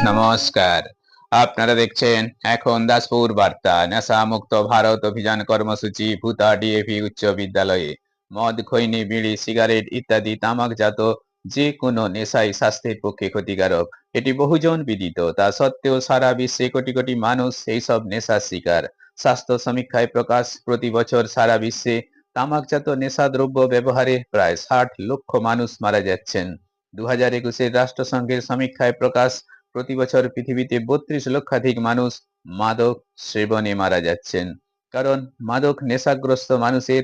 নমস্কার। আপনারা দেখছেন এখন দাসপুর বার্তা। নেশা মুক্ত ভারত অভিযান কর্মসূচি ভুতা ডিএভি উচ্চ বিদ্যালয়ে মদ, খৈনি, বিড়ি, সিগারেট ইত্যাদি তামাকজাত যে কোনো নেশাই স্বাস্থ্যের পক্ষে ক্ষতিকারক। এটি বহুজন বিদিত। তা সত্ত্বেও সারা বিশ্বে কোটি কোটি মানুষ এইসব নেশার শিকার। স্বাস্থ্য সমীক্ষায় প্রকাশ, প্রতি বছর সারা বিশ্বে তামাকজাত নেশাদ্রব্য ব্যবহারে প্রায় 60 লক্ষ মানুষ মারা যাচ্ছেন। 2021 রাষ্ট্রসংঘের সমীক্ষায় প্রকাশ, প্রতি বছর পৃথিবীতে 32 লক্ষাধিক মানুষ মাদক সেবনে মারা যাচ্ছেন। কারণ মাদক নেশাগ্রস্ত মানুষের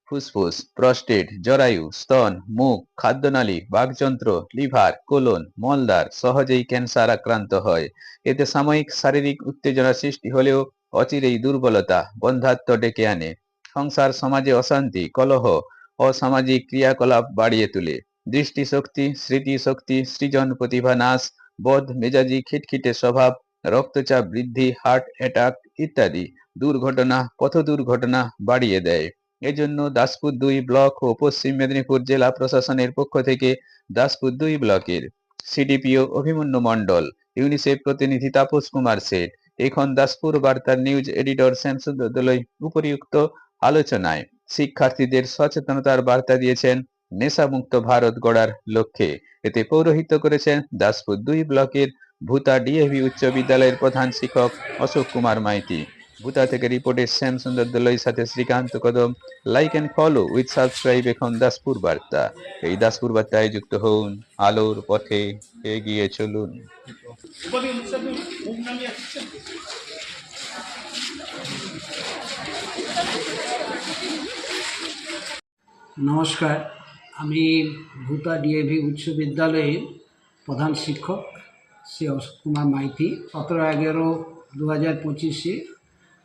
ফুসফুস, প্রস্টেট, জরায়ু, স্তন, মুখ, খাদ্যনালী, বাকযন্ত্র, লিভার, কোলন, মলদ্বার সহজেই ক্যান্সার আক্রান্ত হয়। এতে সাময়িক শারীরিক উত্তেজনা সৃষ্টি হলেও অচিরেই দুর্বলতা, বন্ধ্যাত্ব ডেকে আনে। সংসার সমাজে অশান্তি, কলহ, অসামাজিক ক্রিয়াকলাপ বাড়িয়ে তোলে। দৃষ্টিশক্তি, স্মৃতিশক্তি, সৃজন প্রতিভা নাশ, বদ মেজাজি, খিটখিটে স্বভাব, রক্তচাপ বৃদ্ধি, হার্ট অ্যাটাক ইত্যাদি দুর্ঘটনা, পথ দুর্ঘটনা বাড়িয়ে দেয়। এজন্য দাসপুর 2 ব্লক ও পশ্চিম মেদিনীপুর জেলা প্রশাসনের পক্ষ থেকে দাসপুর 2 ব্লকের সিডিপিও অভিমন্যু মণ্ডল, ইউনিসেফ প্রতিনিধি তাপস কুমার শেঠ, এখন দাসপুর বার্তার নিউজ এডিটর শ্যামসুন্দর দলুই উপরিউক্ত আলোচনায় শিক্ষার্থীদের সচেতনতার বার্তা দিয়েছেন নেশামুক্ত ভারত গড়ার লক্ষ্যে। এতে পৌরোহিত্য করেছেন দাসপুর 2 ব্লকের ভুতা ডিএভি উচ্চ বিদ্যালয়ের প্রধান শিক্ষক অশোক কুমার মাইতি। ভুতা থেকে রিপোর্টের শ্যামসুন্দর দলুইয়ের সাথে Shrikanta Kadam. Like and follow with subscribe এখন দাসপুর বার্তা। এই দাসপুর বার্তায় যুক্ত হন, আলোর পথে এগিয়ে চলুন। নমস্কার, আমি ভুতা ডিএভি উচ্চ বিদ্যালয়ের প্রধান শিক্ষক শ্রী অশোক কুমার মাইতি। 17/11/2025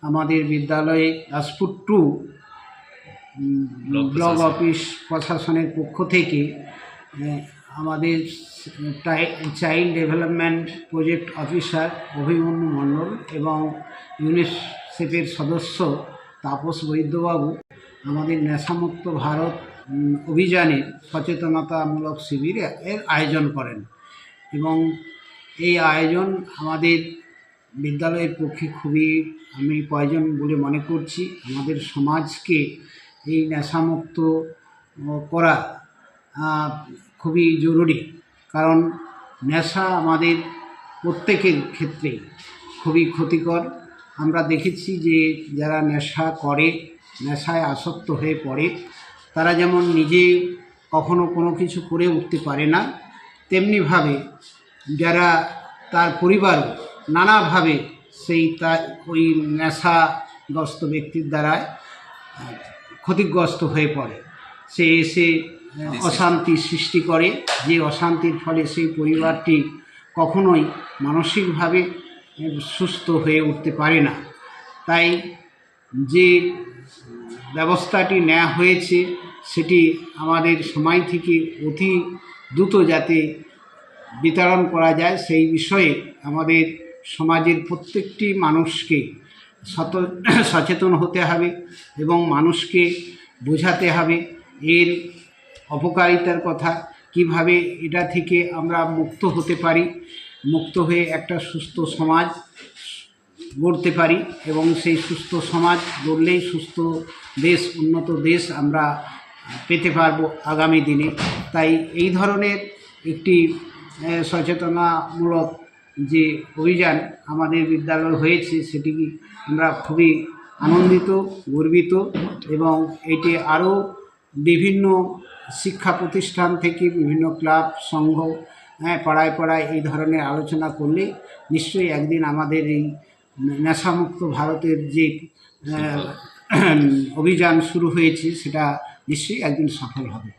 আমাদের বিদ্যালয়ে দাসপুর 2 ব্লক অফিস প্রশাসনের পক্ষ থেকে আমাদের child development project officer Abhimanyu Mondal এবং ইউনিসেফের সদস্য তাপস বৈদ্যবাবু আমাদের নেশামুক্ত ভারত অভিযানের সচেতনতামূলক শিবির এর আয়োজন করেন এবং এই আয়োজন আমাদের বিদ্যালয়ের পক্ষে খুবই আমি প্রয়োজন বলে মনে করছি। আমাদের সমাজকে এই নেশামুক্ত করা খুবই জরুরি, কারণ নেশা আমাদের প্রত্যেকের ক্ষেত্রেই খুবই ক্ষতিকর। আমরা দেখেছি যে যারা নেশা করে, নেশায় আসক্ত হয়ে পড়ে, তারা যেমন নিজে কখনো কোনো কিছু করে উঠতে পারে না, তেমনিভাবে যারা তার পরিবারও নানাভাবে ওই নেশাগ্রস্ত ব্যক্তির দ্বারা ক্ষতিগ্রস্ত হয়ে পড়ে। সে এসে অশান্তি সৃষ্টি করে, যে অশান্তির ফলে সেই পরিবারটি কখনোই মানসিকভাবে সুস্থ হয়ে উঠতে পারে না। তাই যে ব্যবস্থাটি নেওয়া হয়েছে সেটি আমাদের সময় থেকে অতি দ্রুত যাতে বিতরণ করা যায় সেই বিষয়ে আমাদের সমাজের প্রত্যেকটি মানুষকে সচেতন হতে হবে এবং মানুষকে বোঝাতে হবে এর অপকারিতার কথা, কিভাবে এটা থেকে আমরা মুক্ত হতে পারি, মুক্ত হয়ে একটা সুস্থ সমাজ গড়তে পারি এবং সেই সুস্থ সমাজ গড়লেই সুস্থ দেশ, উন্নত দেশ আমরা পেতে পারবো আগামী দিনে। তাই এই ধরনের একটি সচেতনামূলক যে অভিযান আমাদের বিদ্যালয়ে হয়েছে সেটি আমরা খুবই আনন্দিত, গর্বিত এবং এটি আরও বিভিন্ন শিক্ষা প্রতিষ্ঠান থেকে বিভিন্ন ক্লাব, সংঘ, পাড়ায় পাড়ায় এই ধরনের আলোচনা করলে নিশ্চয়ই একদিন আমাদের এই নেশামুক্ত ভারতের যে অভিযান শুরু হয়েছে সেটা নিশ্চয়ই একদিন সফল হবে।